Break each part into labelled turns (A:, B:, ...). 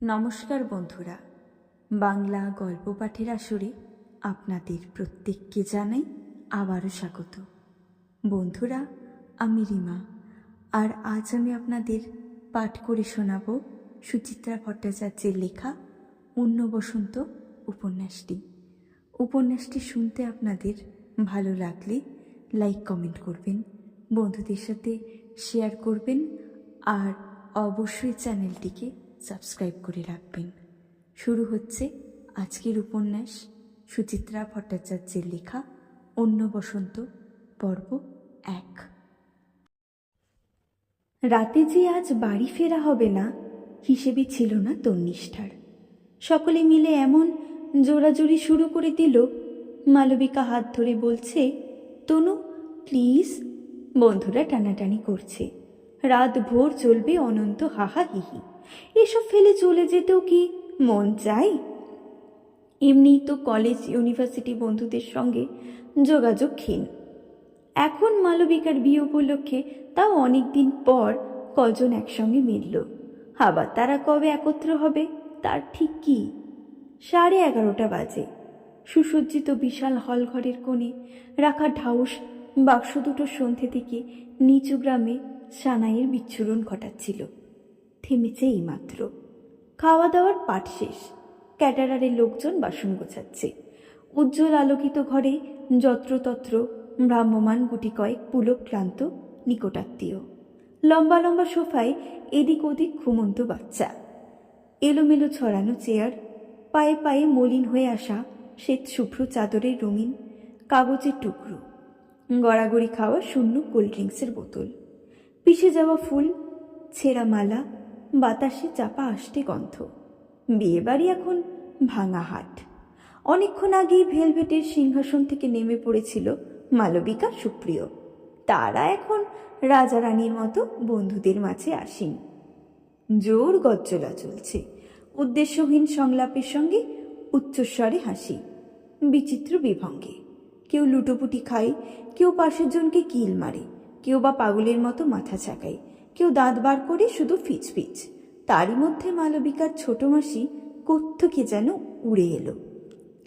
A: নমস্কার বন্ধুরা, বাংলা গল্প পাঠের আসরে আপনাদের প্রত্যেককে জানাই আবারও স্বাগত। বন্ধুরা, আমি রিমা, আর আজ আমি আপনাদের পাঠ করে শোনাব সুচিত্রা ভট্টাচার্যের লেখা অন্য বসন্ত উপন্যাসটি শুনতে আপনাদের ভালো লাগলে লাইক কমেন্ট করবেন, বন্ধুদের সাথে শেয়ার করবেন, আর অবশ্যই চ্যানেলটিকে সাবস্ক্রাইব করে রাখবেন। শুরু হচ্ছে আজকের উপন্যাস সুচিত্রা ভট্টাচার্যের লেখা অন্য বসন্ত, পর্ব 1। রাতে যে আজ বাড়ি ফেরা হবে না হিসেবে ছিল না তন্নিষ্ঠার। সকলে মিলে এমন জোরাজুরি শুরু করে দিল। মালবিকা হাত ধরে বলছে, তনু প্লিজ। বন্ধুরা টানাটানি করছে। রাত ভোর চলবে অনন্ত হাহা হিহি। এসব ফেলে চলে যেতেও কি মন চাই? এমনিই তো কলেজ ইউনিভার্সিটি বন্ধুদের সঙ্গে যোগাযোগ ক্ষীণ। এখন মালবিকার বিয়ে উপলক্ষে তাও অনেক দিন পর কজন একসঙ্গে মিলল। আবার তারা কবে একত্র হবে তার ঠিক কি? 11:30 বাজে। সুসজ্জিত বিশাল হল ঘরের কোণে রাখা ঢাউস বাক্স দুটো সন্ধ্যে থেকে নিচু গ্রামে সানাইয়ের বিচ্ছুরণ ঘটাচ্ছিল। থেমেছে এইমাত্র। খাওয়া দাওয়ার পাট শেষ। ক্যাটারারের লোকজন বাসন গোছাচ্ছে। উজ্জ্বল আলোকিত ঘরে যত্রতত্র ভ্রাম্যমান গুটি কয়েক পুলক ক্লান্ত নিকটাত্মীয়। লম্বা লম্বা সোফায় এদিক ওদিক ঘুমন্ত বাচ্চা। এলোমেলো ছড়ানো চেয়ার, পায়ে পায়ে মলিন হয়ে আসা শ্বেত শুভ্র চাদরের রঙিন কাগজের টুকরো, গড়াগড়ি খাওয়া শূন্য কোল্ড ড্রিঙ্কসের বোতল, পিষে যাওয়া ফুল, ছেঁড়া মালা, বাতাসে চাপা আষ্টে গন্ধ। বিয়েবাড়ি এখন ভাঙা হাট। অনেকক্ষণ আগেই ভেলভেটের সিংহাসন থেকে নেমে পড়েছিল মালবিকা, সুপ্রিয়। তারা এখন রাজা রানীর মতো বন্ধুদের মাঝে আসেন। জোর গজ্জলা চলছে। উদ্দেশ্যহীন সংলাপের সঙ্গে উচ্চস্বরে হাসি, বিচিত্র বিভঙ্গে। কেউ লুটোপুটি খায়, কেউ পাশের জনকে কিল মারে, কেউ বা পাগলের মতো মাথা ছাকায়, কেউ দাঁত বার করে শুধু ফিচফিচ। তারই মধ্যে মালবিকার ছোট মাসি কোত্থেকে যেন উড়ে এলো।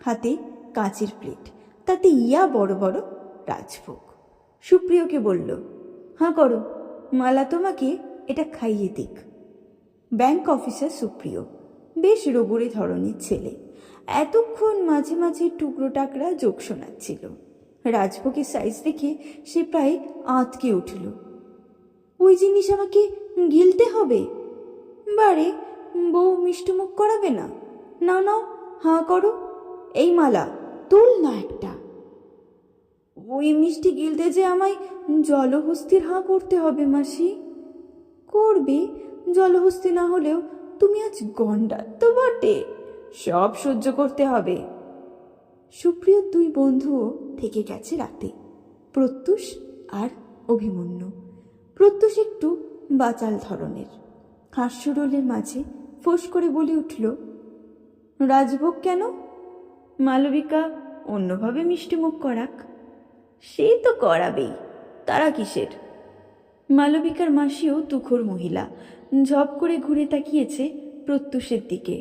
A: হাতে কাঁচের প্লেট, তাতে ইয়া বড় বড় রাজভোগ। সুপ্রিয়কে বলল, হাঁ করো, মালা তোমাকে এটা খাইয়ে দিক। ব্যাংক অফিসার সুপ্রিয়, বেশ রোগরে ধরনের ছেলে। এতক্ষণ মাঝে মাঝে টুকরো টাকরা যোগ শোনাচ্ছিল। রাজভোগের সাইজ দেখে সে প্রায় আঁতকে উঠল। ওই জিনিস আমাকে গিলতে হবে? বারে, বউ মিষ্টুমুখ করাবে না? নাও নাও, হাঁ করো। এই মালা তুল না একটা। ওই মিষ্টি গিলতে যে আমায় জলহস্তির হাঁ করতে হবে মাসি। করবে, জলহস্তি না হলেও তুমি আজ গন্ডার তো বটে, সব সহ্য করতে হবে। সুপ্রিয় দুই বন্ধুও থেকে গেছে রাতে, প্রত্যুষ আর অভিমন্যু। প্রত্যুষ একটু বাচাল ধরনের। হাস্যরোলের মাঝে ফোঁস করে বলে উঠল, রাজভোগ কেন? মালবিকা অন্যভাবে মিষ্টিমুখ করাক। সে তো করাবেই, তারা কিসের? মালবিকার মাসিও তুখোর মহিলা, ঝপ করে ঘুরে তাকিয়েছে প্রত্যুষের দিকে।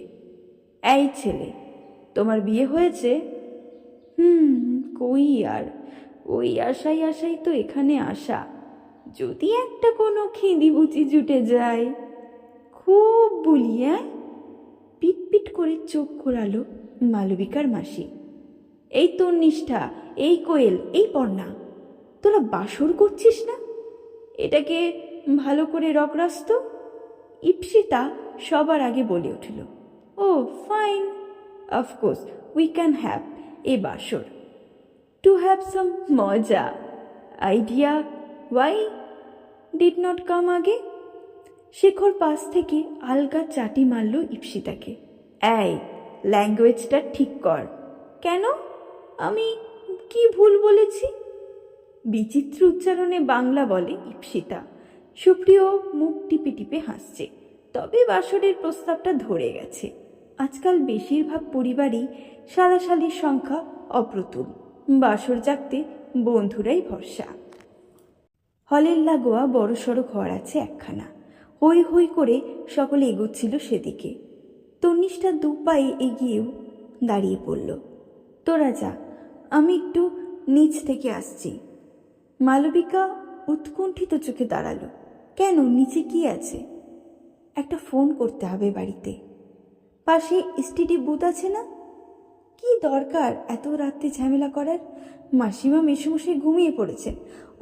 A: এই ছেলে, তোমার বিয়ে হয়েছে? কই আর, ওই আশাই আশাই তো এখানে আসা, যদি একটা কোনো খিঁদি বুচি জুটে যায়। খুব বলি, পিটপিট করে চোখ ঘোরালো মালবিকার মাসি। এই তোর নিষ্ঠা, এই কোয়েল, এই পর্ণা, তোরা বাসর করছিস না? এটাকে ভালো করে রকরাস্ত। ইপসিতা সবার আগে বলে উঠল, oh fine, of course we can have a বাসর, টু হ্যাভ সাম মজা। Idea why did not come আগে? শেখর পাশ থেকে আলগা চাটি মারল ইপসিতাকে। এই, ল্যাঙ্গুয়েজটা ঠিক কর। কেন? আমি কি ভুল বলেছি? বিচিত্র উচ্চারণে বাংলা বলে ইপসিতা। সুপ্রিয় মুখ টিপে টিপে হাসছে। তবে বাসরের প্রস্তাবটা ধরে গেছে। আজকাল বেশিরভাগ পরিবারই শালাশালির সংখ্যা অপ্রতুল। বাসর জাগতে বন্ধুরাই ভরসা। হলের লাগোয়া বড়সড় ঘর আছে একখানা। হই হই করে সকলে এগোচ্ছিল সেদিকে। তন্নিষ্ঠা 2 পায়ে এগিয়েও দাঁড়িয়ে পড়ল। তোরা যা, আমি একটু নিচ থেকে আসছি। মালবিকা উৎকণ্ঠিত চোখে দাঁড়ালো। কেন, নিচে কি আছে? একটা ফোন করতে হবে বাড়িতে। পাশে এসটিডি বুথ আছে না? কি দরকার এত রাত্রে ঝামেলা করার? মাসিমা মেসোমশাই ঘুমিয়ে পড়েছেন,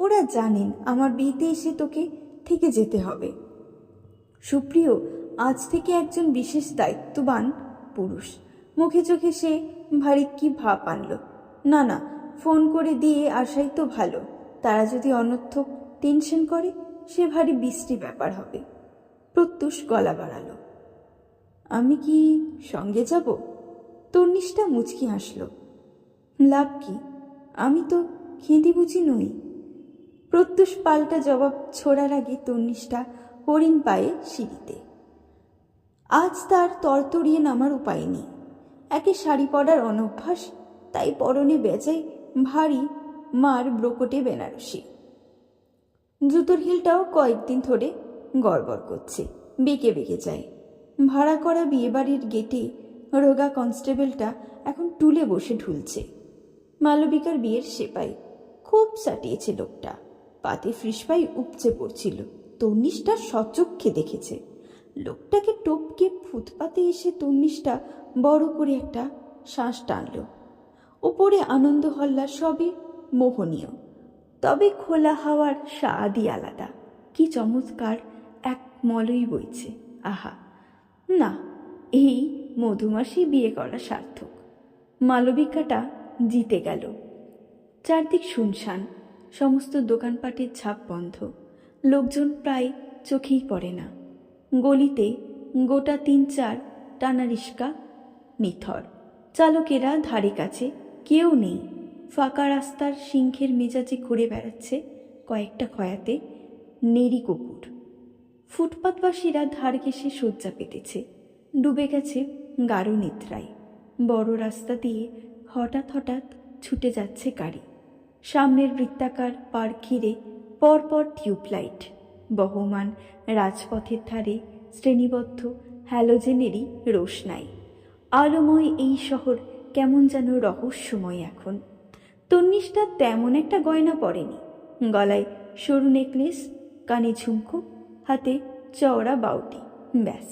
A: ওরা জানেন আমার বিয়েতে এসে তোকে থেকে যেতে হবে। সুপ্রিয় আজ থেকে একজন বিশেষ দায়িত্ববান পুরুষ। মুখে চোখে সে ভারী কি ভাব আনল। না না, ফোন করে দিয়ে আসাই তো ভালো। তারা যদি অনর্থক টেনশন করে সে ভারী বিশ্রী ব্যাপার হবে। প্রত্যুষ গলা বাড়ালো। আমি কি সঙ্গে যাব? তন্নিষ্ঠা মুচকি হাসল। লাভ কি, আমি তো খেঁদি বুঝি নই। প্রত্যুষ পাল্টা জবাব ছোড়ার আগে তন্নিষ্ঠা হরিণ পায়ে সিঁড়িতে। আজ তার তরতরিয়ে নামার উপায় নেই। একে শাড়ি পরার অনভ্যাস, তাই পরনে বেজায় ভারী মার ব্রোকটে বেনারসি। জুতোর হিলটাও কয়েকদিন ধরে গড়বড় করছে, বেঁকে বেঁকে যায়। ভাড়া করা বিয়েবাড়ির গেটে রোগা কনস্টেবলটা এখন টুলে বসে ঢুলছে। মালবিকার বিয়ের সেপাই খুব সাটিয়েছে লোকটা। পাতে ফ্রিসপাই উপচে পড়ছিল। তন্নিষ্ঠা সচক্ষে দেখেছে। লোকটাকে টপকে ফুটপাতে এসে তন্নিষ্ঠা বড় করে একটা শ্বাস টানল। ওপরে আনন্দ হল্লা সবই মোহনীয়, তবে খোলা হাওয়ার স্বাদই আলাদা। কি চমৎকার এক মলই বইছে। আহা, না, এই মধুমাসি বিয়ে করা সার্থক। মালবিকাটা জিতে গেল। চারদিক শুনশান, সমস্ত দোকানপাটের ছাপ বন্ধ। লোকজন প্রায় চোখেই পড়ে না। গলিতে গোটা 3-4 টানা রিস্কা নিথর। চালকেরা ধারে কাছে কেউ নেই। ফাঁকা রাস্তার সিংহের মেজাজে ঘুরে বেড়াচ্ছে কয়েকটা খয়াতে নেড়ি কুকুর। ফুটপাতবাসীরা ধার ঘেঁষে শয্যা পেতেছে, ডুবে গেছে গাঢ় নিদ্রায়। বড় রাস্তা দিয়ে হঠাৎ হঠাৎ ছুটে যাচ্ছে গাড়ি। সামনের বৃত্তাকার পার্ক ঘিরে পরপর টিউবলাইট। বহমান রাজপথের ধারে শ্রেণীবদ্ধ হ্যালোজেনেরই রোশনাই। আলোময় এই শহর কেমন যেন রহস্যময় এখন। তন্নিষ্ঠা তেমন একটা গয়না পরেনি। গলায় সরু নেকলেস, কানে ঝুমকো, হাতে চওড়া বাউটি, ব্যাস।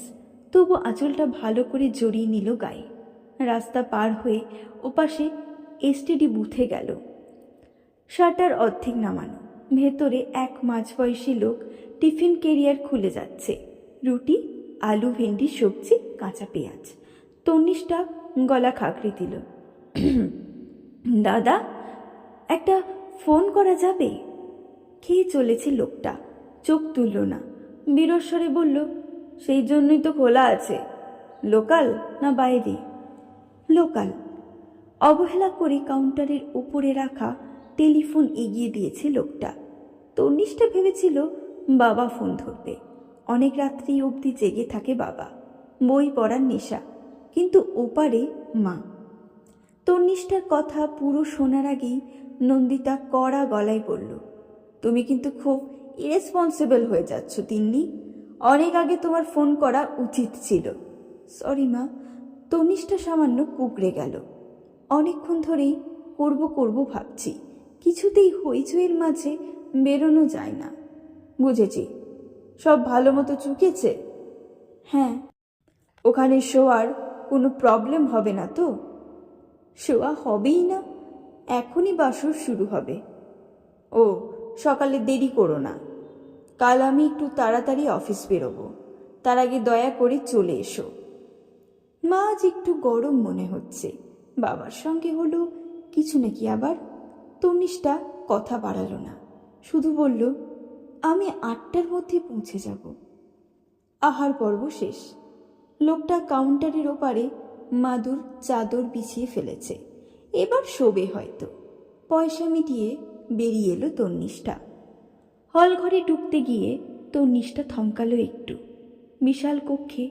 A: তবু আঁচলটা ভালো করে জড়িয়ে নিল গায়ে। রাস্তা পার হয়ে ওপাশে এসটিডি বুথে গেল। শাটার অর্ধেক নামানো। ভেতরে এক মাঝবয়সী লোক টিফিন ক্যারিয়ার খুলে যাচ্ছে। রুটি, আলু, ভেন্ডি, সবজি, কাঁচা পেঁয়াজ। তন্নিষ্ঠা গলা খাকড়ে দিল। দাদা, একটা ফোন করা যাবে? খেয়ে চলেছে লোকটা, চোখ তুলল না। বিরস্বরে বলল, সেই জন্যই তো খোলা আছে। লোকাল না বাইরে? লোকাল। অবহেলা করে কাউন্টারের উপরে রাখা টেলিফোন এগিয়ে দিয়েছে লোকটা। তন্নিষ্ঠা ভেবেছিল বাবা ফোন ধরবে। অনেক রাত্রি অবধি জেগে থাকে বাবা, বই পড়ার নেশা। কিন্তু ওপারে মা। তন্নিষ্ঠার কথা পুরো শোনার আগেই নন্দিতা কড়া গলায় বলল, তুমি কিন্তু খুব ইরেসপন্সিবল হয়ে যাচ্ছ তিন্নি। অনেক আগে তোমার ফোন করা উচিত ছিল। সরি মা। তন্নিষ্ঠা সামান্য কুকড়ে গেল। অনেকক্ষণ ধরেই করব ভাবছি, কিছুতেই হইচইয়ের মাঝে বেরোনো যায় না। বুঝেছি, সব ভালো মতো চুকেছে? হ্যাঁ। ওখানে শোয়ার কোনো প্রবলেম হবে না তো? শোয়া হবেই না, এখনই বাসর শুরু হবে। ও, সকালে দেরি করো না। কাল আমি একটু তাড়াতাড়ি অফিস বেরোবো, তার আগে দয়া করে চলে এসো। মা আজ একটু গরম মনে হচ্ছে। বাবার সঙ্গে হলো কিছু নাকি আবার। তন্নিষ্ঠা কথা বাড়ালো না, শুধু বলল, আমি 8টার মধ্যে পৌঁছে যাব। আহার পর্ব শেষ। লোকটা কাউন্টারের ওপারে মাদুর চাদর বিছিয়ে ফেলেছে। এবার শোবে হয়তো। পয়সা মিটিয়ে বেরিয়ে এলো তন্নিষ্ঠা। হল ঘরে ঢুকতে গিয়ে তন্নিষ্ঠা থমকালো একটু। বিশাল কক্ষে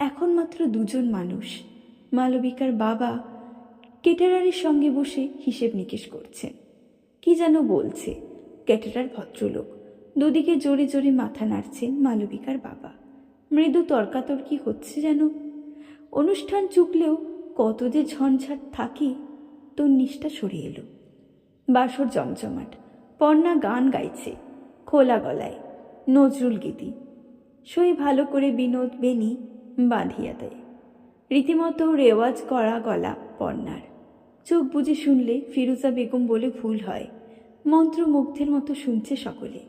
A: এখন মাত্র 2জন মানুষ। মালবিকার বাবা কেটারারের সঙ্গে বসে হিসেব নিকেশ করছেন। কি যেন বলছে ক্যাটারার ভদ্রলোক। দুদিকে জোরে জোরে মাথা নাড়ছেন মালবিকার বাবা। মৃদু তর্কাতর্কি হচ্ছে যেন। অনুষ্ঠান চুকলেও কত যে ঝঞ্ঝাট থাকে। তন্নিষ্ঠা সরে এলো। বাসর জমজমাট। পর্ণা গান গাইছে খোলা গলায়, নজরুল গীতি। সই ভালো করে বিনোদ বেনি বাঁধিয়া দেয়। রীতিমতো রেওয়াজ করা গলা পর্ণার। চোখ বুজে শুনলে ফিরোজা বেগম বলে ভুল হয়। মন্ত্রমুগ্ধের মতো শুনছে সকলে।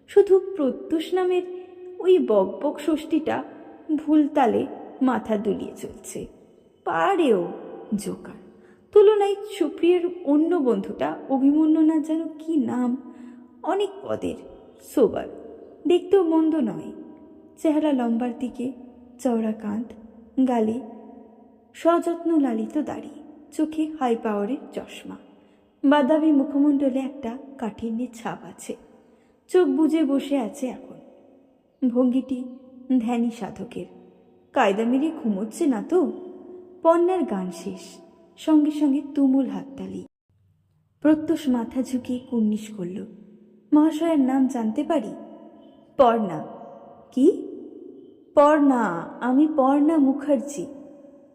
A: শুধু প্রত্যুষ নামের ওই বকবক ষষ্ঠীটা ভুল তালে মাথা দুলিয়ে চলছে। পারেও জোকার। তুলনায় সুপ্রিয়ার অন্য বন্ধুটা অভিমন্যু, না যেন কি নাম, অনেক পদের, সোবার, দেখতেও মন্দ নয়। চেহারা লম্বার দিকে, চওড়া কাঁধ, গালে সযত্ন লালিত দাড়ি, চোখে হাই পাওয়ারের চশমা, বাদামি মুখমণ্ডলে একটা কাঠিন্যের ছাপ আছে। চোখ বুজে বসে আছে এখন। ভঙ্গিটি ধ্যানী সাধকের। কায়দা মেরে ঘুমোচ্ছে না তো? পর্ণার গান শেষ, সঙ্গে সঙ্গে তুমুল হাততালি। প্রত্যুষ মাথা ঝুঁকিয়ে কুর্নিশ করল। মহাশয়ের নাম জানতে পারি? পর্ণা। কি? পর্ণা, আমি পর্ণা মুখার্জি।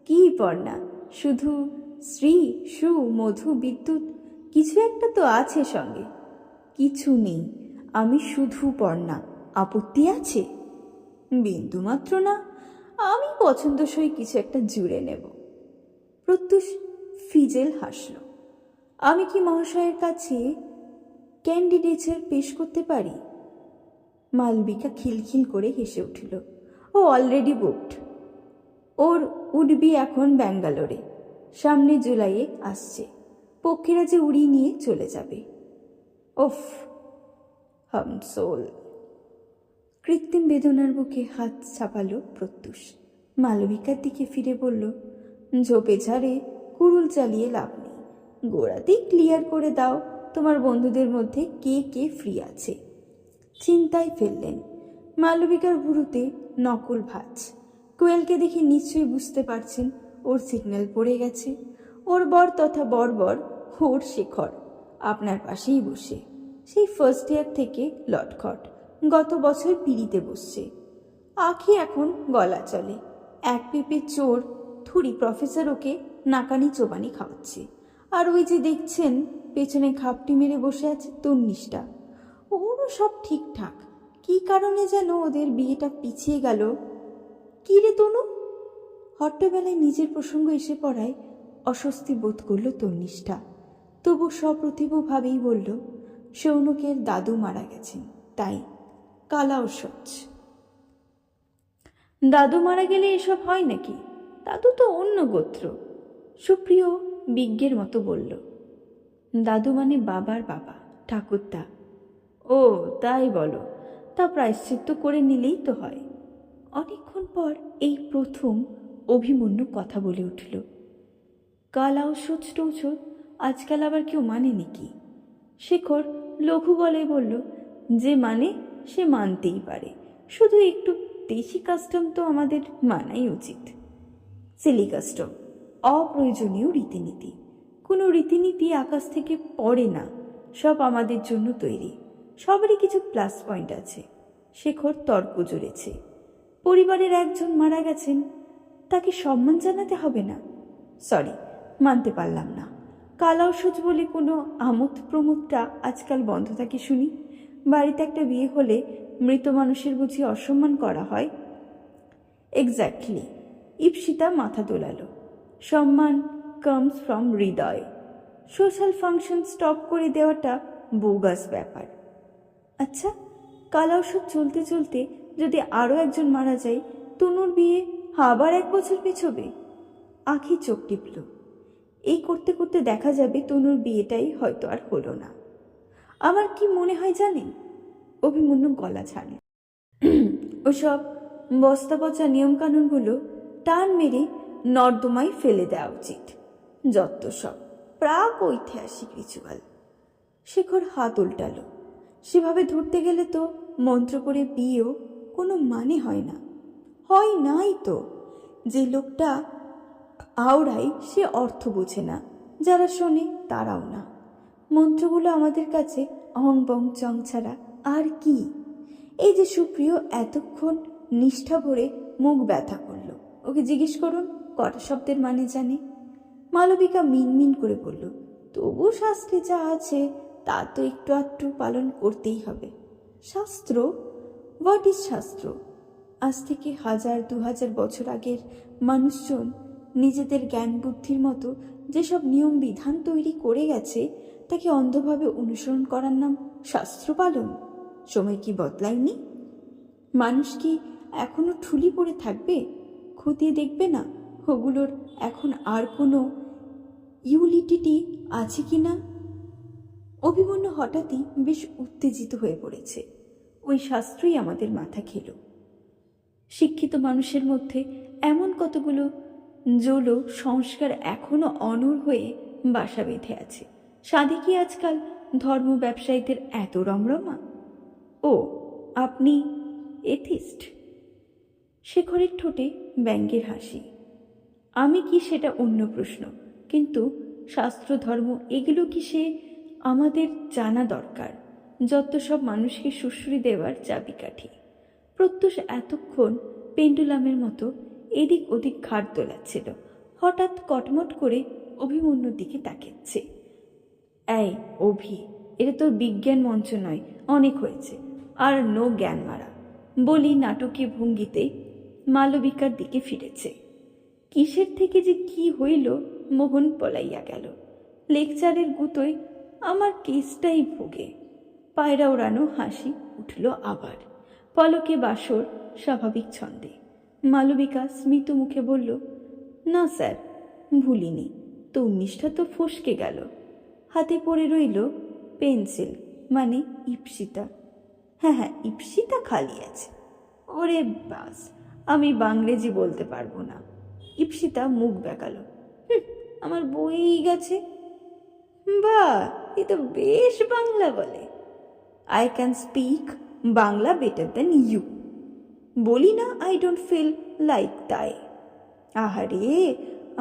A: কি পর্ণা? শুধু শ্রী, সু, মধু, বিদ্যুৎ কিছু একটা তো আছে সঙ্গে। কিছু নেই, আমি শুধু পর্ণা। আপত্তি আছে? বিন্দুমাত্র না। আমি পছন্দসই কিছু একটা জুড়ে নেব। প্রত্যুষ ফিজেল হাসল। আমি কি মহাশয়ের কাছে ক্যান্ডিডেটস পেশ করতে পারি? মালবিকা খিলখিল করে হেসে উঠল। ও অলরেডি বুকড। ওর উডবি এখন ব্যাঙ্গালোরে, সামনে জুলাইয়ে আসছে। পক্ষীরা যে উড়িয়ে নিয়ে চলে যাবে। ওফ, হামসোল। কৃত্রিম বেদনার বুকে হাত ছাপালো প্রত্যুষ। মালবিকার দিকে ফিরে বলল, ঝোপে ঝাড়ে কুড়ুল চালিয়ে লাভ নেই। গোড়াতেই ক্লিয়ার করে দাও তোমার বন্ধুদের মধ্যে কে কে ফ্রি আছে। চিন্তায় ফেললেন। মালবিকার ভুরুতে নকল ভাঁজ। কোয়েলকে দেখে নিশ্চয়ই বুঝতে পারছেন ওর সিগন্যাল পড়ে গেছে। ওর বর তথা বর্বর ওর শেখর আপনার পাশেই বসে, সেই ফার্স্ট ইয়ার থেকে লটখট, গত বছর পিড়িতে বসছে। আখি এখন গলা চলে। এক পেপে চোর থুড়ি প্রফেসর ওকে নাকানি চোবানি খাওয়াচ্ছে। আর ওই যে দেখছেন পেছনে খাপটি মেরে বসে আছে তন্নিষ্ঠা, ওরও সব ঠিকঠাক। কি কারণে যেন ওদের বিয়েটা পিছিয়ে গেল। কি রে তনু? হট্টবেলায় নিজের প্রসঙ্গ এসে পড়ায় অস্বস্তি বোধ করল তন্নিষ্ঠা। তবু সপ্রতিভভাবেই বলল, সৌনকের দাদু মারা গেছেন, তাই কালা ও সচ। দাদু মারা গেলে এসব হয় নাকি? দাদু তো অন্য গোত্র। সুপ্রিয় বিজ্ঞের মতো বলল, দাদু মানে বাবার বাবা, ঠাকুরদা। ও তাই বলো? তা প্রায়শ্চিত্ত করে নিলেই তো হয়। অনেকক্ষণ পর এই প্রথম অভিমন্যু কথা বলে উঠল। কালা ঔষধ টৌষধ আজকাল আবার কেউ মানে নাকি? শেখর লঘু গলায় বলল, যে মানে সে মানতেই পারে, শুধু একটু দেশি কাস্টম তো আমাদের মানাই উচিত। সিলি কাস্টম, অপ্রয়োজনীয় রীতিনীতি। কোনো রীতিনীতি আকাশ থেকে পড়ে না, সব আমাদের জন্য তৈরি। সবারই কিছু প্লাস পয়েন্ট আছে। শেখর তর্ক জুড়েছে। পরিবারের একজন মারা গেছেন, তাকে সম্মান জানাতে হবে না? সরি, মানতে পারলাম না। কালা ঔষধ বলে কোনো আমোদ প্রমোদটা আজকাল বন্ধ থাকে শুনি। বাড়িতে একটা বিয়ে হলে মৃত মানুষের বুঝি অসম্মান করা হয়? এক্স্যাক্টলি। ঈপ্সিতা মাথা দোলালো। সম্মান কামস ফ্রম হৃদয়। সোশ্যাল ফাংশন স্টপ করে দেওয়াটা বোগাস ব্যাপার। আচ্ছা, কালা ওষুধ চলতে চলতে যদি আরও একজন মারা যায়, তনুর বিয়ে আবার 1 বছর পিছবে। আঁখি চোখ টিপল। এই করতে করতে দেখা যাবে তনুর বিয়েটাই হয়তো আর হলো না। আমার কি মনে হয় জানেন? অভিমন্যু গলা ছাড়ে। ওসব বস্তা পচা নিয়মকানুনগুলো টান মেরে নর্দমায় ফেলে দেওয়া উচিত। যত সব প্রাক ঐতিহাসিক রিচুয়াল। শেখর হাত উল্টালো। সেভাবে ধরতে গেলে তো মন্ত্র করে বিয়েও কোনো মানে হয় না। হয় নাই তো। যে লোকটা আওড়ায় সে অর্থ বোঝে না, যারা শোনে তারাও না। মন্ত্রগুলো আমাদের কাছে অং বং চং ছাড়া আর কি? এই যে সুপ্রিয় এতক্ষণ নিষ্ঠা ভরে মুখ ব্যথা করল, ওকে জিজ্ঞেস করুন কটা শব্দের মানে জানে? মালবিকা মিনমিন করে বলল, তবু শাস্ত্রে যা আছে তা তো একটু আধটু পালন করতেই হবে। শাস্ত্র? হোয়াট ইজ শাস্ত্র? আজ থেকে 1000-2000 বছর আগের মানুষজন নিজেদের জ্ঞান বুদ্ধির মতো যেসব নিয়ম বিধান তৈরি করে গেছে তাকে অন্ধভাবে অনুসরণ করার নাম শাস্ত্র পালন? সময় কি বদলায়নি? মানুষ কি এখনো ঠুলি পড়ে থাকবে? খতিয়ে দেখবে না ওগুলোর এখন আর কোনো ইউলিটিটি আছে কি না? অভিমন্যু হঠাৎই বেশ উত্তেজিত হয়ে পড়েছে। ওই শাস্ত্রই আমাদের মাথা খেল। শিক্ষিত মানুষের মধ্যে এমন কতগুলো জোলো সংস্কার এখনো অনড় হয়ে বাসা বেঁধে আছে। সাধে কি আজকাল ধর্ম ব্যবসায়ীদের এত রমরমা? ও, আপনি এথিস্ট? শেখরের ঠোঁটে ব্যঙ্গের হাসি। আমি কি সেটা অন্য প্রশ্ন, কিন্তু শাস্ত্র ধর্ম এগুলো কি সে আমাদের জানা দরকার। যত সব মানুষকে সুশ্রী দেওয়ার চাবিকাঠি। প্রত্যুষ এতক্ষণ পেন্ডুলামের মতো এদিক ওদিক ঘাট দোলাচ্ছিল, হঠাৎ কটমট করে অভিমন্যুর দিকে তাকাচ্ছে। এই অভি, এটা তোর বিজ্ঞান মঞ্চ নয়, অনেক হয়েছে, আর নো জ্ঞান মারা বলি নাটকীয় ভঙ্গিতে মালবিকার দিকে ফিরেছে। কিসের থেকে যে কি হইল মোহন পলাইয়া গেল। লেকচারের গুতোয় আমার কেসটাই ভোগে। পায়রা ওড়ানো হাসি উঠল আবার, পলকে বাসর স্বাভাবিক ছন্দে। মালবিকা স্মিত মুখে বলল, না স্যার, ভুলিনি। তো 19টা তো ফসকে গেল। হাতে পড়ে রইল পেন্সিল, মানে ইপসিতা। হ্যাঁ, ইপসিতা খালি আছে। ওরে বাস, আমি বাংরেজি বলতে পারবো না। ইপসিতা মুখ বেঁকালো। আমার বই গেছে। বাহ, এ তো বেশ বাংলা বলে। I can speak Bangla better than you. বলি না আই ডোন্ট ফিল লাইক তাই। আহারে,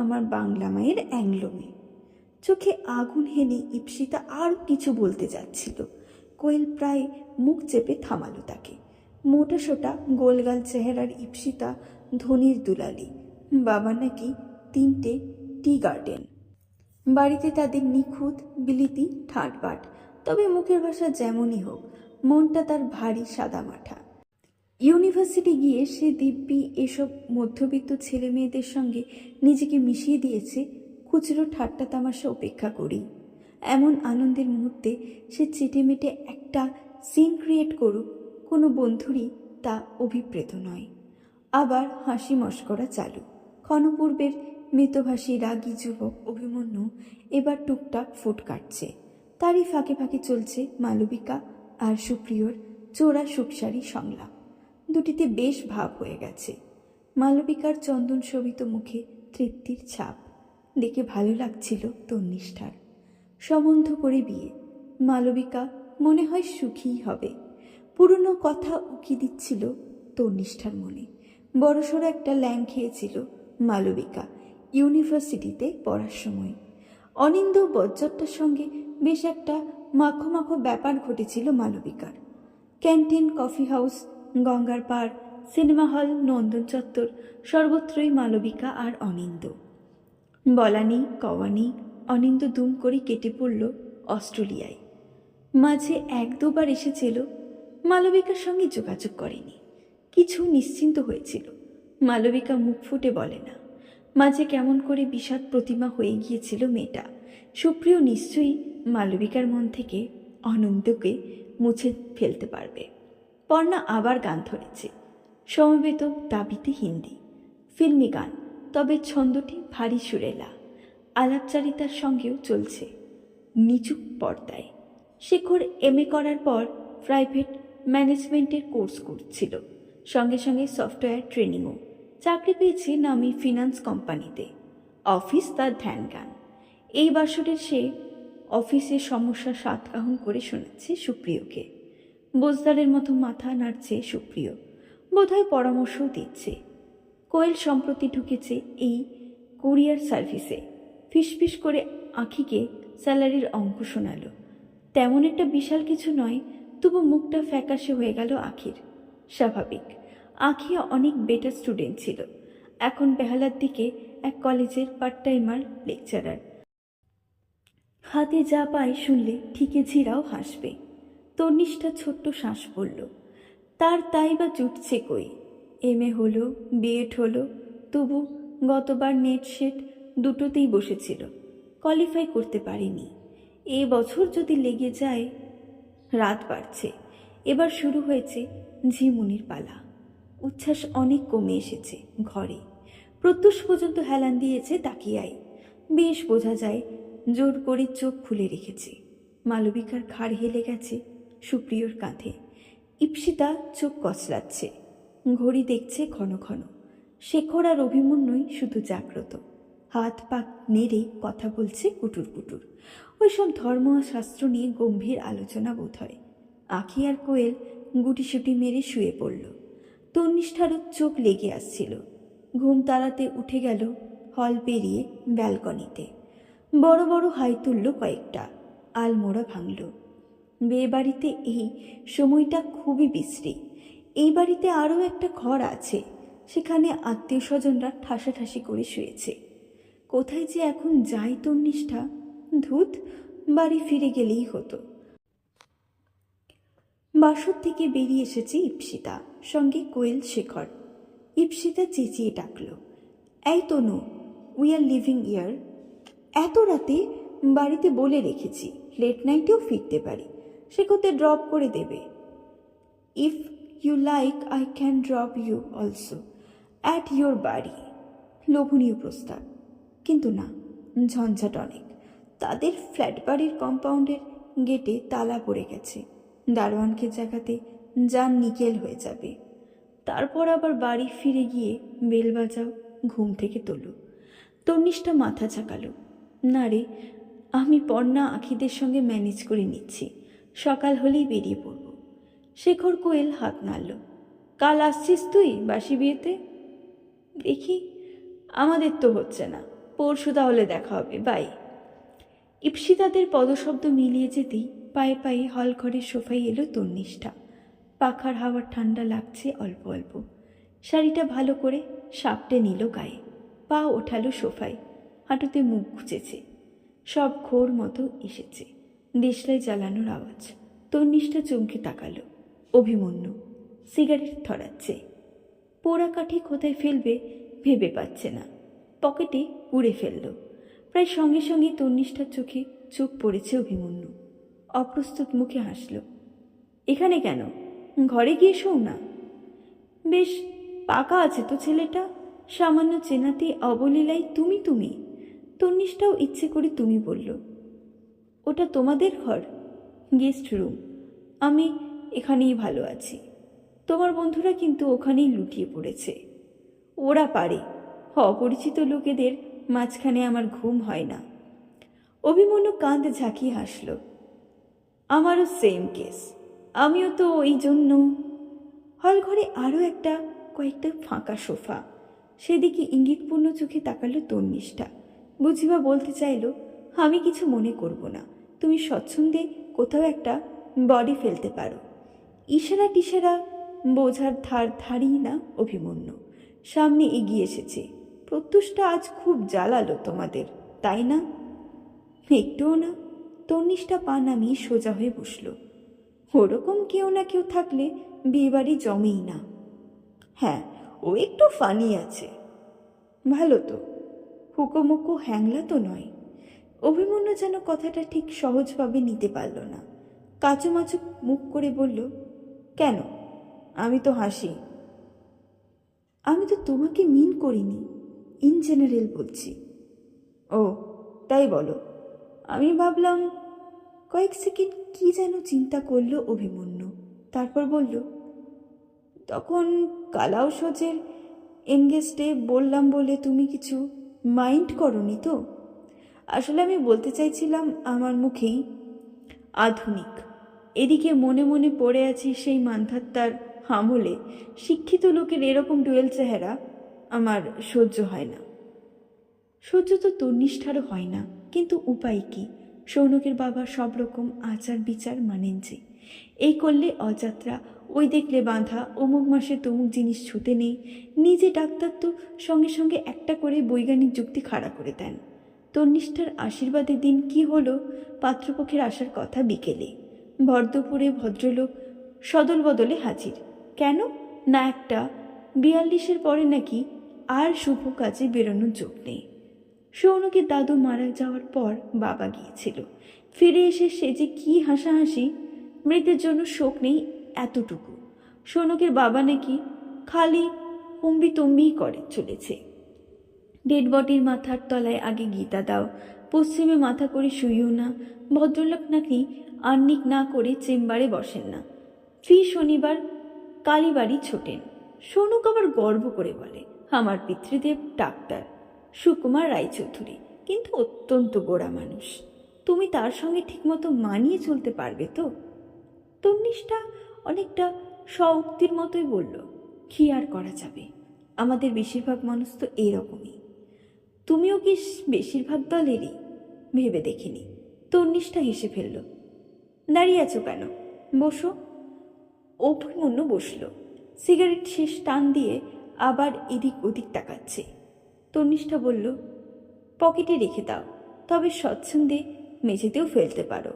A: আমার বাংলা মায়ের অ্যাংলো মেয়ে। চোখে আগুন হেনে ইপসিতা আরও কিছু বলতে যাচ্ছিল। কোয়েল প্রায় মুখ চেপে থামালো তাকে। মোটা সোটা গোলগাল চেহারার ইপসিতা ধনির দুলালি। বাবা নাকি 3টে টি গার্ডেন। বাড়িতে তাদের নিখুঁত বিলিতি ঠাটবাট। তবে মুখের ভাষা যেমনই হোক, মনটা তার ভারী সাদামাঠা। ইউনিভার্সিটি গিয়ে সে দিব্যি এসব মধ্যবিত্ত ছেলে মেয়েদের সঙ্গে নিজেকে মিশিয়ে দিয়েছে খুচরো ঠাট্টা তামাশা উপেক্ষা করেই। এমন আনন্দের মুহূর্তে সে চেটেমেটে একটা সিন ক্রিয়েট করুক, কোনো বন্ধুরই তা অভিপ্রেত নয়। আবার হাসি মশকরা চালু। ক্ষণপূর্বের মৃতভাষী রাগী যুবক অভিমন্যু এবার টুকটাক ফুট কাটছে। তারই ফাঁকে ফাঁকে চলছে মালবিকা আর সুপ্রিয়র চোরা সুপসারি সংলাপ। দুটিতে বেশ ভাব হয়ে গেছে। মালবিকার চন্দন শোভিত মুখে তৃপ্তির ছাপ দেখে ভালো লাগছিল তন্নিষ্ঠার। সম্বন্ধ করে বিয়ে, মালবিকা মনে হয় সুখীই হবে। পুরনো কথা উকি দিচ্ছিল তন্নিষ্ঠার মনে। বড়সড় একটা ল্যাং খেয়েছিল মালবিকা ইউনিভার্সিটিতে পড়ার সময়। অনিন্দ বজ্জরটার সঙ্গে বেশ একটা মাখো মাখো ব্যাপার ঘটেছিল মালবিকার। ক্যান্টিন, কফি হাউস, গঙ্গার পাড়, সিনেমা হল, নন্দন চত্বর, সর্বত্রই মালবিকা আর অনিন্দ। বলা নেই কওয়া নেই, অনিন্দ দুম করে কেটে পড়ল অস্ট্রেলিয়ায়। মাঝে 1-2বার এসেছিল, মালবিকার সঙ্গে যোগাযোগ করেনি। কিছু নিশ্চিন্ত হয়েছিল, মালবিকা মুখ ফুটে বলে না। মাঝে কেমন করে বিষাদ প্রতিমা হয়ে গিয়েছিল মেয়েটা। সুপ্রিয় নিশ্চয়ই মালবিকার মন থেকে আনন্দকে মুছে ফেলতে পারবে। পর্ণা আবার গান ধরেছে, সমবেত দাবিতে হিন্দি ফিল্মি গান, তবে ছন্দটি ভারী সুরেলা। আলাপচারিতার সঙ্গেও চলছে নিচু পর্দায়। শেখর MA করার পর প্রাইভেট ম্যানেজমেন্টের কোর্স করছিল, সঙ্গে সঙ্গে সফটওয়্যার ট্রেনিংও। চাকরি পেয়েছে নামি ফিনান্স কোম্পানিতে। অফিস তার ধ্যান জ্ঞান। এই বাসরের সে অফিসের সমস্যা সাতকাহন করে শোনাচ্ছে সুপ্রিয়কে। বোজদারের মতো মাথা নাড়ছে সুপ্রিয়, বোধহয় পরামর্শও দিচ্ছে। কোয়েল সম্প্রতি ঢুকেছে এই কুরিয়ার সার্ভিসে। ফিসফিস করে আঁখিকে স্যালারির অঙ্ক শোনালো। তেমন একটা বিশাল কিছু নয়, তবু মুখটা ফ্যাকাশে হয়ে গেল আঁখির। স্বাভাবিক, আঁখি অনেক বেটার স্টুডেন্ট ছিল, এখন বেহালার দিকে এক কলেজের পার্ট টাইমার লেকচারার। হাতে যা পায় শুনলে ঠিকেঝিরাও হাসবে। তন্নিষ্ঠা ছোট্ট শ্বাস পড়ল। তার তাই বা জুটছে কই? এমএ হলো, বিএড হলো, তবু গতবার নেট সেট দুটোতেই বসেছিল, কোয়ালিফাই করতে পারেনি। এ বছর যদি লেগে যায়। রাত বাড়ছে, এবার শুরু হয়েছে ঝিমুনির পালা। উচ্ছ্বাস অনেক কমে এসেছে ঘরে। প্রত্যুষ পর্যন্ত হেলান দিয়েছে তাকিয়ায়। বেশ বোঝা যায় জোর করে চোখ খুলে রেখেছে। মালবিকার ঘাড় হেলে গেছে সুপ্রিয়র কাঁধে। ইপ্সিতা চোখ কচলাচ্ছে, ঘড়ি দেখছে ঘন ঘন। শেখর আর অভিমন্যুই শুধু জাগ্রত, হাত পাক নেড়ে কথা বলছে কুটুর কুটুর। ওইসব ধর্ম আর শাস্ত্র নিয়ে গম্ভীর আলোচনা বোধ হয়। আঁখি আর কোয়েল গুটিসুটি মেরে শুয়ে পড়ল। তন্নিষ্ঠারও চোখ লেগে আসছিল। ঘুম তাড়াতে উঠে গেল হল পেরিয়ে ব্যালকনিতে। বড় বড় হাই তুলল কয়েকটা, আলমোড়া ভাঙল। বিয়ে বাড়িতে এই সময়টা খুবই বিশ্রী। এই বাড়িতে আরও একটা ঘর আছে, সেখানে আত্মীয় স্বজনরা ঠাসাঠাসি করে শুয়েছে। কোথায় যে এখন যাই তন্নিষ্ঠা? ধুত, বাড়ি ফিরে গেলেই হতো। বাসর থেকে বেরিয়ে এসেছে ইপ্সিতা, সঙ্গে কোয়েল, শেখর। ইপ্সিতা চেঁচিয়ে ডাকল, এই তনু, উই আর লিভিং ইয়ার। এত রাতে বাড়িতে বলে রেখেছি লেট নাইটেও ফিরতে পারি, সে কোথায় ড্রপ করে দেবে। If you like I can drop you also at your bari. লোভনীয় প্রস্তাব, কিন্তু না, ঝঞ্ঝাট অনেক। তাদের ফ্ল্যাট বাড়ির কম্পাউন্ডের গেটে তালা পড়ে গেছে। দারোয়ানকে জাগাতে যান নিকেল হয়ে যাবে। তারপর আবার বাড়ি ফিরে গিয়ে বেল বাজাও, ঘুম থেকে তোলো। তন্নিষ্ঠা মাথা ঝাঁকালো, না রে, আমি পর্ণা আঁখিদের সঙ্গে ম্যানেজ করে নিচ্ছি, সকাল হলেই বেরিয়ে পড়ব। শেখর কোয়েল হাত নাড়ল, কাল আসছিস তুই বাসি বিয়েতে? দেখি, আমাদের তো হচ্ছে না, পরশু তাহলে দেখা হবে, বাই। ইপ্সিতাদের পদশব্দ মিলিয়ে যেতেই পায়ে পায়ে হল ঘরের সোফায় এলো তন্নিষ্ঠা। পাখার হাওয়ার ঠান্ডা লাগছে অল্প অল্প। শাড়িটা ভালো করে সাপটে নিল গায়ে, পা ওঠালো সোফায়, হাঁটুতে মুখ গুজেছে। সব ঘোর মতো এসেছে, দেশলাই জ্বালানোর আওয়াজ। তন্নিষ্ঠা চমকে তাকালো। অভিমন্যু সিগারেট ধরাচ্ছে। পোড়া কাঠি কোথায় ফেলবে ভেবে পাচ্ছে না, পকেটে পুড়ে ফেলল। প্রায় সঙ্গে সঙ্গে তন্নিষ্ঠার চোখে চোখ পড়েছে অভিমন্যু। অপ্রস্তুত মুখে হাসল, এখানে কেন? ঘরে গিয়ে শোও না। বেশ পাকা আছে তো ছেলেটা, সামান্য চেনাতেই অবলীলায় তুমি তুমি। তন্নিষ্ঠাও ইচ্ছে করে তুমি বলল, ওটা তোমাদের ঘর? গেস্ট রুম, আমি এখানেই ভালো আছি। তোমার বন্ধুরা কিন্তু ওখানেই লুটিয়ে পড়েছে। ওরা পারে, অপরিচিত লোকেদের মাঝখানে আমার ঘুম হয় না। অভিমন্যু কাঁধ ঝাঁকিয়ে হাসল, আমারও সেম কেস, আমিও তো ওই জন্য। হল ঘরে আরও কয়েকটা ফাঁকা সোফা, সেদিকে ইঙ্গিতপূর্ণ চোখে তাকালো তন্নিষ্ঠা। বুঝিবা বলতে চাইল, আমি কিছু মনে করব না, তুমি স্বচ্ছন্দে কোথাও একটা বডি ফেলতে পারো। ইশারা টিশারা বোঝার ধারই না অভিমন্যু। সামনে এগিয়ে এসেছে। প্রত্যুষটা আজ খুব জ্বালালো তোমাদের, তাই না? একটুও না। তন্নিষ্ঠা পা নামিয়ে সোজা হয়ে বসল। ওরকম কেউ না কেউ থাকলে বিয়েবাড়ি জমেই না। হ্যাঁ, ও একটু ফানি আছে। ভালো তো, হুকোমুকো হ্যাংলা তো নয়। অভিমন্যু যেন কথাটা ঠিক সহজভাবে নিতে পারল না। কাচুমাচু মুখ করে বলল, কেন? আমি তো হাসি। আমি তো তোমাকে মিন করিনি, ইন জেনারেল বলছি। ও তাই বলো, আমি ভাবলাম। কয়েক সেকেন্ড কি যেন চিন্তা করল অভিমন্যু, তারপর বলল, তখন কালাও সজের এনগেজডে বললাম বলে তুমি কিছু মাইন্ড করনি তো? আসলে আমি বলতে চাইছিলাম আমার মুখেই আধুনিক, এদিকে মনে মনে পড়ে আছি সেই মান্ধাত্তার আমলে। শিক্ষিত লোকের এরকম ডুয়েল চেহারা আমার সহ্য হয় না। সহ্য তো তন্নিষ্ঠারও হয় না, কিন্তু উপায় কি? সৌনকের বাবা সব রকম আচার বিচার মানেন যে। এই করলে অযাত্রা, ওই দেখলে বাঁধা, অমুক মাসে তমুক জিনিস ছুতে নেই। নিজে ডাক্তার তো সঙ্গে সঙ্গে একটা করে বৈজ্ঞানিক যুক্তি খাড়া করে দেন। তন্নিষ্ঠার আশীর্বাদের দিন কি হলো, পাত্রপক্ষের আসার কথা বিকেলে। ভরদুপুরে ভদ্রলোক সদল বদলে হাজির। কেন না, একটা 42-এর পরে নাকি আর শুভ কাজে বেরোনোর যোগ নেই। সৌনকের দাদু মারা যাওয়ার পর বাবা গিয়েছিল। ফিরে এসে সে যে কি হাসাহাসি, মৃতের জন্য শোক নেই এতটুকু। সৌনকের বাবা নাকি খালি হম্বি তম্বিই করে চলেছে। ডেড বডির মাথার তলায় আগে গীতা দাও, পশ্চিমে মাথা করে শুইও না। ভদ্রলোক নাকি আহ্নিক না করে চেম্বারে বসেন না, ফি শনিবার কালীবাড়ি ছোটেন। সৌনক আবার গর্ব করে বলে, আমার পিতৃদেব ডাক্তার সুকুমার রায়চৌধুরী, কিন্তু অত্যন্ত গোড়া মানুষ। তুমি তার সঙ্গে ঠিকমতো মানিয়ে চলতে পারবে তো? তন্নিষ্ঠা অনেকটা স্বউক্তির মতোই বলল, কি আর করা যাবে, আমাদের বেশিরভাগ মানুষ তো এরকমই। তুমিও কি বেশিরভাগ দলেরই? ভেবে দেখিনি। তন্নিষ্ঠা হেসে ফেলল। দাঁড়িয়ে আছো কেন, বসো। অভিমন্যু বসল, সিগারেট শেষ টান দিয়ে আবার এদিক ওদিক তাকাচ্ছে। তন্নিষ্ঠা বলল, পকেটে রেখে দাও, তবে স্বচ্ছন্দে মেঝেতেও ফেলতে পারো,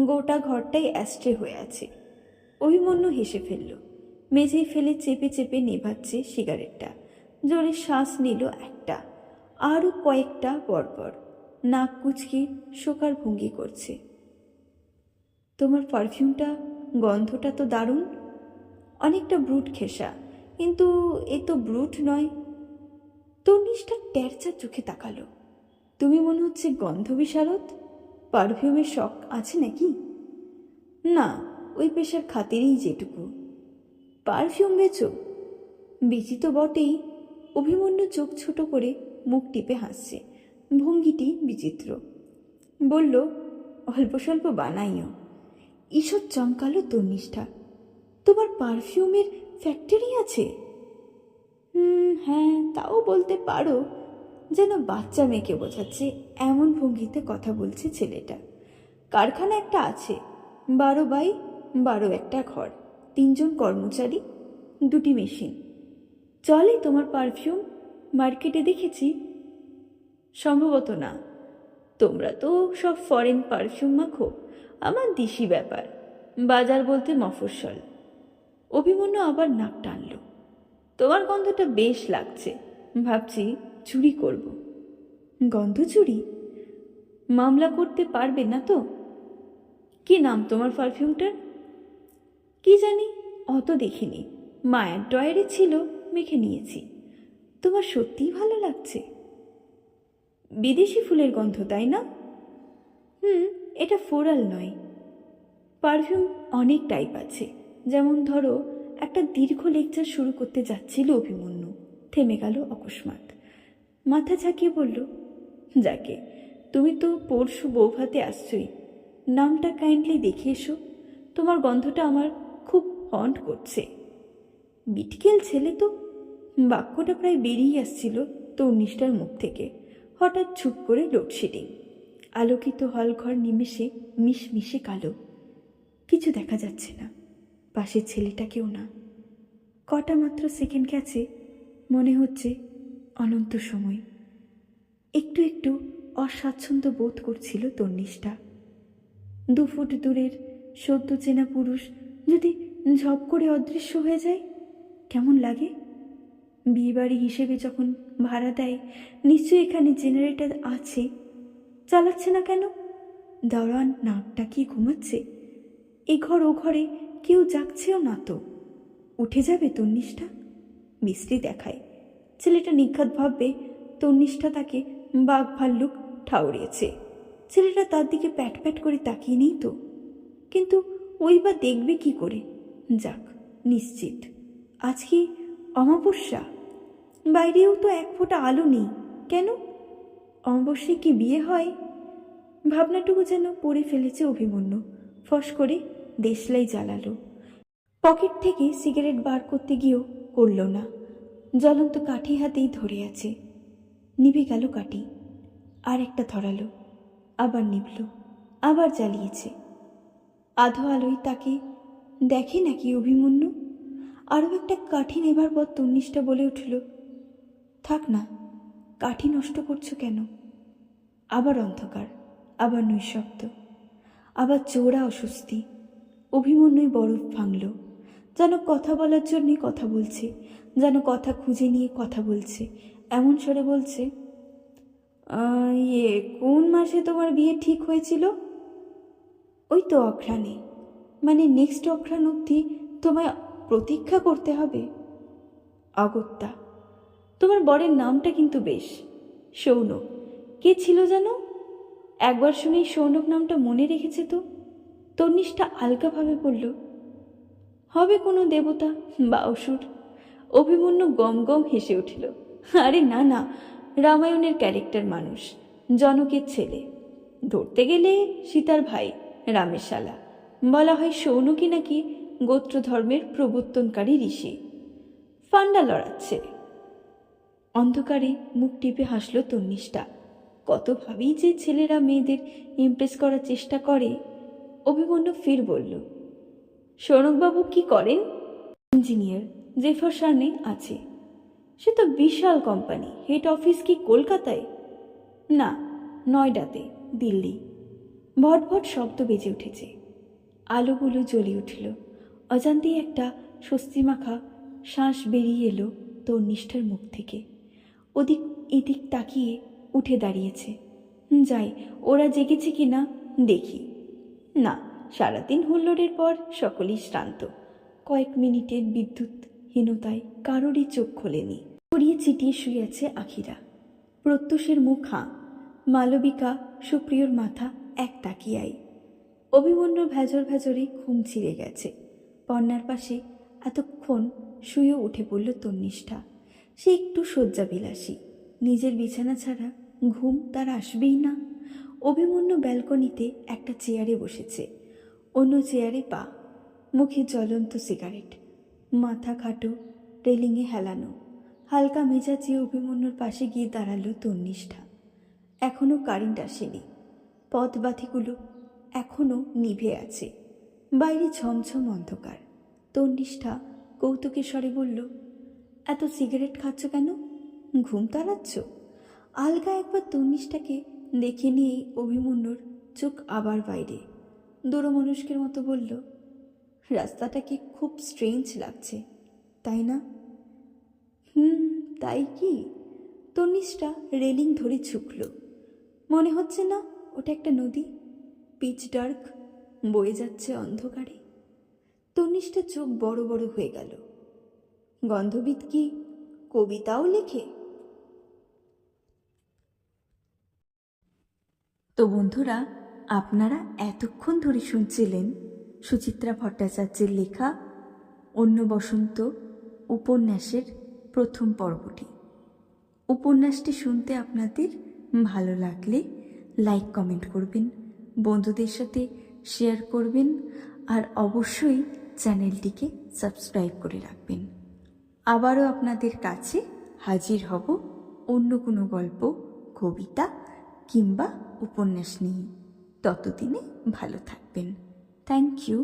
A: গোটা ঘরটাই অ্যাস্ট্রে হয়ে আছে। অভিমন্যু হেসে ফেলল, মেঝেই ফেলে চেপে চেপে নেভাচ্ছে সিগারেটটা। জোরে শ্বাস নিল একটা, আরও কয়েকটা পরপর, নাক কুচকে শোকার ভঙ্গি করছে। তোমার পারফিউমটা, গন্ধটা তো দারুণ। অনেকটা ব্রুট ঘেঁষা, কিন্তু এ তো ব্রুট নয়। তন্নিষ্ঠা ট্যারচা চোখে তাকালো। তুমি মনে হচ্ছে গন্ধ বিশারদ, পারফিউমের শখ আছে নাকি? না, ওই পেশার খাতিরেই যেটুকু। পারফিউম বেচো? বেচি তো বটেই। অভিমন্যু চোখ ছোট করে মুখ টিপে হাসছে, ভঙ্গিটি বিচিত্র। বলল, অল্প স্বল্প বানাইও। ঈষৎ চমকালো তন্নিষ্ঠা। তোমার পারফিউমের ফ্যাক্টরি আছে? হ্যাঁ, তাও বলতে পারো। যেন বাচ্চা মেয়েকে বোঝাচ্ছে এমন ভঙ্গিতে কথা বলছে ছেলেটা। কারখানা একটা আছে, 12x12 একটা ঘর, 3 জন কর্মচারী, 2টি মেশিন। চলে তোমার পারফিউম? মার্কেটে দেখেছি। সম্ভবত না, তোমরা তো সব ফরেন পারফিউম মাখো, আমার দেশি ব্যাপার, বাজার বলতে মফস্বল। অভিমন্যু আবার নাক টানল। তোমার গন্ধটা বেশ লাগছে, ভাবছি চুরি করব। গন্ধ চুরি? মামলা করতে পারবে না তো? কি নাম তোমার পারফিউমটার? কি জানি, অত দেখিনি, মায়ের ড্রয়ারে ছিল, মেখে নিয়েছি। তোমার সত্যিই ভালো লাগছে। বিদেশি ফুলের গন্ধ, তাই না? এটা ফ্লোরাল নয়। পারফিউম অনেক টাইপ আছে, যেমন ধরো, একটা দীর্ঘ লেকচার শুরু করতে যাচ্ছিল অভিমন্যু, থেমে গেল অকস্মাৎ। মাথা ঝাঁকিয়ে বলল, যাকে, তুমি তো পরশু বৌভাতে আসছই, নামটা কাইন্ডলি দেখে এসো। তোমার গন্ধটা আমার খুব হন্ট করছে। বিটকেল ছেলে তো। বাক্যটা প্রায় বেরিয়ে আসছিল তন্নিষ্ঠার মুখ থেকে। হঠাৎ চুপ করে লোডশেডিং। আলোকিত হলঘর নিমেষে মিশমিশে কালো, কিছু দেখা যাচ্ছে না, পাশের ছেলেটাকেও না। কটা মাত্র সেকেন্ড গেছে, মনে হচ্ছে অনন্ত সময়। একটু একটু অস্বাচ্ছন্দ্য বোধ করছিল তন্নিষ্ঠা। 2 ফুট দূরের সদ্য চেনা পুরুষ যদি ঝপ করে অদৃশ্য হয়ে যায়, কেমন লাগে? বিয়েবাড়ি হিসেবে যখন ভাড়া দেয়, নিশ্চয়ই এখানে জেনারেটর আছে, চালাচ্ছে না কেন? দারোয়ান নাকটা কি ঘুমাচ্ছে? এ ঘর ও ঘরে কেউ জাগছেও না তো। উঠে যাবে তন্নিষ্ঠা? বিশ্রী দেখায়। ছেলেটা নিঘাত ভাববে তন্নিষ্ঠা তাকে বাঘ ভাল্লুক ঠাউরিয়েছে। ছেলেটা তার দিকে প্যাট প্যাট করে তাকিয়ে নেই তো। কিন্তু ওই বা দেখবে কি করে? যাক, নিশ্চিত আজ কি অমাবস্যা? বাইরেও তো 1 ফোঁটা আলো নেই। কেন? অমাবস্যায় কি বিয়ে হয়? ভাবনাটুকু যেন পড়ে ফেলেছে অভিমন্যু। ফস করে দেশলাই জ্বালালো। পকেট থেকে সিগারেট বার করতে গিয়েও করল না। জ্বলন্ত কাঠি হাতেই ধরে আছে। নিভে গেল কাঠি, আর একটা ধরালো, আবার নিভল, আবার জ্বালিয়েছে। আধো আলোয় তাকে দেখে নাকি অভিমন্যু? আরও একটা কাঠি নেবার পর তন্নিষ্ঠা বলে উঠল, থাক না, কাঠি নষ্ট করছো কেন? আবার অন্ধকার, আবার নৈশব্দ, আবার চোরা অস্বস্তি। অভিমন্যুই বরফ ভাঙল, যেন কথা বলার জন্যই কথা বলছে, যেন কথা খুঁজে নিয়ে কথা বলছে। এমন স্বরে বলছে, কোন মাসে তোমার বিয়ে ঠিক হয়েছিল? ওই তো অঘ্রাণে, মানে নেক্সট অঘ্রাণ অবধি তোমায় প্রতীক্ষা করতে হবে। অগত্যা, তোমার বরের নামটা কিন্তু বেশ, সৌনক। কে ছিল যেন? একবার শুনেই সৌনক নামটা মনে রেখেছে তো? তন্নিষ্ঠা আলগাভাবে বলল, হবে কোনো দেবতা বা অসুর। অভিমন্যু গম গম হেসে উঠল, আরে না না, রামায়ণের ক্যারেক্টার মানুষ, জনকের ছেলে। ধরতে গেলে সীতার ভাই, রামের শালা। বলা হয় সৌনকই নাকি গোত্রধর্মের প্রবর্তনকারী ঋষি। ফান্ডা লড়াচ্ছে। অন্ধকারে মুখ টিপে হাসল তন্নিষ্ঠা। কতভাবেই যে ছেলেরা মেয়েদের ইমপ্রেস করার চেষ্টা করে। অভিমন্যু ফির বলল, সৌনকবাবু কি করেন? ইঞ্জিনিয়ার, জেফারসনে আছে। সে তো বিশাল কোম্পানি। হেড অফিস কি কলকাতায়? না, নয়ডাতে, দিল্লি। ভটভট শব্দ বেজে উঠেছে, আলোগুলো জ্বলে উঠল। অজান্তেই একটা স্বস্তিমাখা শ্বাস বেরিয়ে এলো তন্নিষ্ঠার মুখ থেকে। ওদিক এদিক তাকিয়ে উঠে দাঁড়িয়েছে। যাই, ওরা জেগেছে কি না দেখি। না, সারাদিন হুল্লোড়ের পর সকলেই শ্রান্ত। কয়েক মিনিটের বিদ্যুৎহীনতায় কারোরই চোখ খোলেনি। ছড়িয়ে ছিটিয়ে শুয়ে আছে আখিরা। প্রত্যুষের মুখ হাঁ, মালবিকা, সুপ্রিয়র মাথা এক তাকিয়াই। অভিমন্যুর ভেজর ভেজরে ঘুম ছিঁড়ে গেছে। পর্ণার পাশে এতক্ষণ শুয়েও উঠে পড়ল তন্নিষ্ঠা। সে একটু শয্যাবিলাসী, নিজের বিছানা ছাড়া ঘুম তার আসবেই না। অভিমন্যু ব্যালকনিতে একটা চেয়ারে বসেছে, অন্য চেয়ারে পা, মুখে জ্বলন্ত সিগারেট, মাথা খাটো, রেলিংয়ে হেলানো। হালকা মেজাজে অভিমন্যুর পাশে গিয়ে দাঁড়ালো তন্নিষ্ঠা। এখনও কারেন্ট আসেনি, পথবাতিগুলো এখনও নিভে আছে, বাইরে ঝমঝম অন্ধকার। তন্নিষ্ঠা কৌতুকের স্বরে বলল, এত সিগারেট খাচ্ছ কেন? ঘুম তাড়াচ্ছ? আলগা একবার তন্নিষ্ঠাকে দেখে নিয়েই অভিমন্যুর চোখ আবার বাইরে। দূরমনস্কের মতো বলল, রাস্তাটাকে খুব স্ট্রেঞ্জ লাগছে, তাই না? তাই কি? তন্নিষ্ঠা রেলিং ধরে ঝুঁকল। মনে হচ্ছে না ওটা একটা নদী, পিচ ডার্ক, বয়ে যাচ্ছে অন্ধকারে? তন্নিষ্ঠা চোখ বড় বড় হয়ে গেল। গন্ধবিদ কি কবিতাও লেখে? তো বন্ধুরা, আপনারা এতক্ষণ ধরে শুনছিলেন সুচিত্রা ভট্টাচার্যের লেখা অন্য বসন্ত উপন্যাসের প্রথম পর্বটি। উপন্যাসটি শুনতে আপনাদের ভালো লাগলে লাইক কমেন্ট করবেন, বন্ধুদের সাথে শেয়ার করবেন, আর অবশ্যই চ্যানেলটিকে সাবস্ক্রাইব করে রাখবেন। আবারও আপনাদের কাছে হাজির হব অন্য কোনো গল্প, কবিতা কিংবা উপন্যাস নিয়ে। ততদিনে ভালো থাকবেন। Thank you.